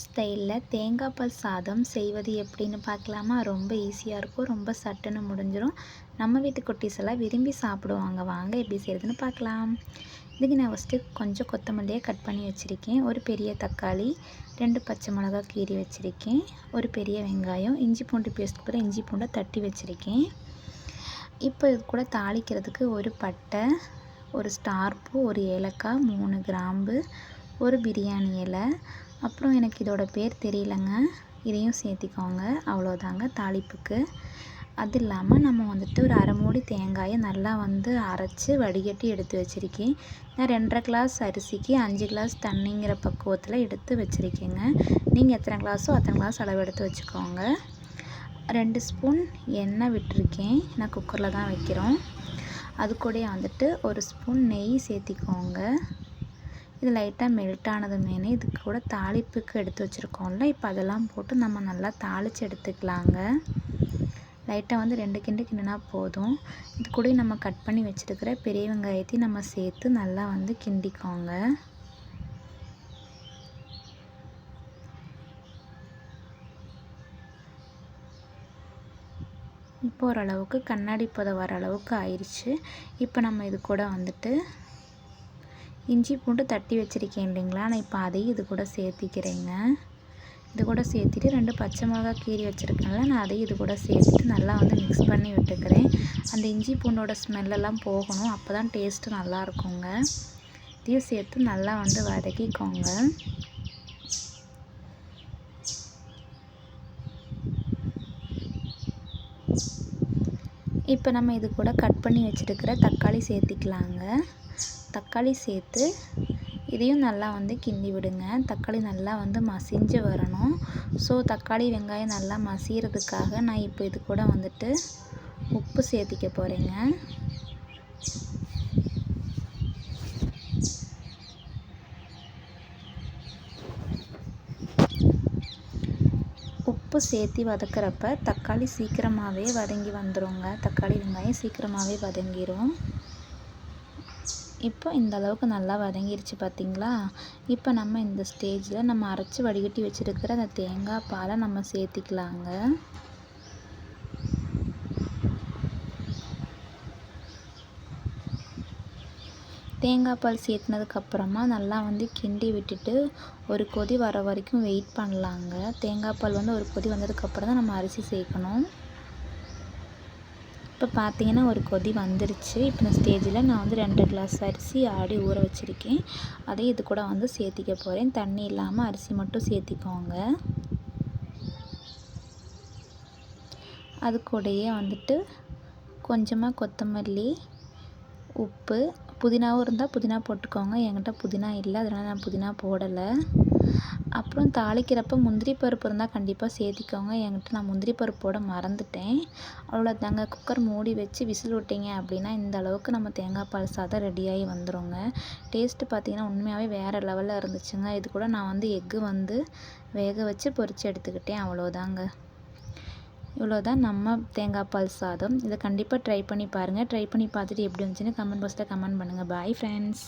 ஸ்டைலில் தேங்காய் பால் சாதம் செய்வது எப்படின்னு பார்க்கலாமா? ரொம்ப ஈஸியாக இருக்கும். ரொம்ப சட்டுன்னு முடிஞ்சிடும். நம்ம வீட்டு குட்டீஸ் எல்லாம் விரும்பி சாப்பிடுவாங்க. வாங்க எப்படி செய்கிறதுன்னு பார்க்கலாம். இதுக்கு நான் ஃபஸ்ட்டு கொஞ்சம் கொத்தமல்லியை கட் பண்ணி வச்சுருக்கேன். ஒரு பெரிய தக்காளி, 2 பச்சை மிளகா கீறி வச்சுருக்கேன். ஒரு பெரிய வெங்காயம், இஞ்சி பூண்டு பேஸ்ட்டுக்கு பதிலாக இஞ்சி பூண்டை தட்டி வச்சுருக்கேன். இப்போ இது கூட தாளிக்கிறதுக்கு ஒரு பட்டை, ஒரு ஸ்டார் பூ, ஒரு ஏலக்காய், 3 கிராம்பு, ஒரு பிரியாணி இலை, அப்புறம் எனக்கு இதோட பேர் தெரியலங்க, இதையும் சேர்த்திக்கோங்க. அவ்வளோதாங்க தாளிப்புக்கு. அது இல்லாமல் நம்ம வந்துட்டு ஒரு அரை மூடி தேங்காயை நல்லா அரைச்சி வடிகட்டி எடுத்து வச்சுருக்கேன். நான் 2.5 கிளாஸ் அரிசிக்கு 5 கிளாஸ் தண்ணிங்கிற பக்குவத்தில் எடுத்து வச்சுருக்கேங்க. நீங்கள் எத்தனை கிளாஸோ அத்தனை கிளாஸ் அளவு எடுத்து வச்சுக்கோங்க. 2 ஸ்பூன் எண்ணெய் விட்டுருக்கேன். நான் குக்கரில் தான் வைக்கிறோம். அது கூட வந்துட்டு ஒரு ஸ்பூன் நெய் சேர்த்திக்கோங்க. இது லைட்டாக மெல்ட் ஆனதுமேனே இது கூட தாளிப்புக்கு எடுத்து வச்சுருக்கோம்ல, இப்போ அதெல்லாம் போட்டு நம்ம நல்லா தாளித்து எடுத்துக்கலாங்க. லைட்டாக 2 கிண்டு கிண்டுனா போதும். இது கூட நம்ம கட் பண்ணி வச்சுருக்கிற பெரிய வெங்காயத்தையும் நம்ம சேர்த்து நல்லா கிண்டிக்கோங்க. இப்போ ஓரளவுக்கு கண்ணாடி பதம் வர அளவுக்கு ஆயிடுச்சு. இப்போ நம்ம இது கூட இஞ்சி பூண்டு தட்டி வச்சுருக்கேன் இல்லைங்களா, நான் இப்போ அதையும் இது கூட சேர்த்திக்கிறேங்க. இது கூட சேர்த்துட்டு 2 பச்சை மிளகா கீறி வச்சுருக்கேன்ல, நான் அதையும் இது கூட சேர்த்துட்டு நல்லா மிக்ஸ் பண்ணி விட்டுக்கிறேன். அந்த இஞ்சி பூண்டோட ஸ்மெல்லெல்லாம் போகணும், அப்போ தான் டேஸ்ட்டு நல்லாயிருக்குங்க. இதையும் சேர்த்து நல்லா வதக்கிக்கோங்க. இப்போ நம்ம இது கூட கட் பண்ணி வச்சுருக்கிற தக்காளி சேர்த்திக்கலாங்க. தக்காளி சேர்த்து இதையும் நல்லா கிண்டி விடுங்க. தக்காளி நல்லா மசிஞ்சு வரணும். ஸோ தக்காளி வெங்காயம் நல்லா மசிகிறதுக்காக நான் இப்போ இது கூட உப்பு சேர்த்திக்க போகிறேங்க. உப்பு சேர்த்தி வதக்கிறப்ப தக்காளி சீக்கிரமாகவே வதங்கி வந்துடுங்க. தக்காளி வெங்காயம் சீக்கிரமாகவே வதங்கிடும். இப்போ இந்த அளவுக்கு நல்லா வதங்கிருச்சு பார்த்திங்களா? இப்போ நம்ம இந்த ஸ்டேஜில் நம்ம அரைச்சி வடிகட்டி வச்சுருக்கிற அந்த தேங்காய் பாலை நம்ம சேர்த்திக்கலாங்க. தேங்காய் பால் சேர்த்துனதுக்கப்புறமா நல்லா கிண்டி விட்டுட்டு ஒரு கொதி வர வரைக்கும் வெயிட் பண்ணலாங்க. தேங்காய் பால் ஒரு கொதி வந்ததுக்கப்புறம் தான் நம்ம அரிசி சேர்க்கணும். இப்போ பார்த்தீங்கன்னா ஒரு கொதி வந்துருச்சு. இப்போ இந்த ஸ்டேஜில் நான் 2 கிளாஸ் அரிசி ஆடி ஊற வச்சுருக்கேன். அதையும் இது கூட சேர்த்திக்க போகிறேன். தண்ணி இல்லாமல் அரிசி மட்டும் சேர்த்திக்கோங்க. அது கூடயே கொஞ்சமாக கொத்தமல்லி, உப்பு, புதினாவும் இருந்தால் புதினா போட்டுக்கோங்க. என்கிட்ட புதினா இல்லை, அதனால் நான் புதினா போடலை. அப்புறம் தாளிக்கிறப்ப முந்திரி பருப்பு இருந்தால் கண்டிப்பாக சேர்த்திக்கோங்க. என்கிட்ட நான் முந்திரி பருப்பு போட மறந்துட்டேன். அவ்வளோதாங்க. குக்கர் மூடி வச்சு விசில் விட்டிங்க அப்படின்னா இந்த அளவுக்கு நம்ம தேங்காய் பால் சாதம் ரெடியாகி வந்துடுங்க. டேஸ்ட்டு பார்த்திங்கன்னா உண்மையாகவே வேறு லெவலில் இருந்துச்சுங்க. இது கூட நான் எக்கு வேக வச்சு பொரித்து எடுத்துக்கிட்டேன். அவ்வளோதாங்க. இவ்வளோதான் நம்ம தேங்காய் பால் சாதம். இதை கண்டிப்பாக ட்ரை பண்ணி பாருங்கள். ட்ரை பண்ணி பார்த்துட்டு எப்படி இருந்துச்சுன்னு கமெண்ட் பாக்ஸில் கமெண்ட் பண்ணுங்கள். Bye friends.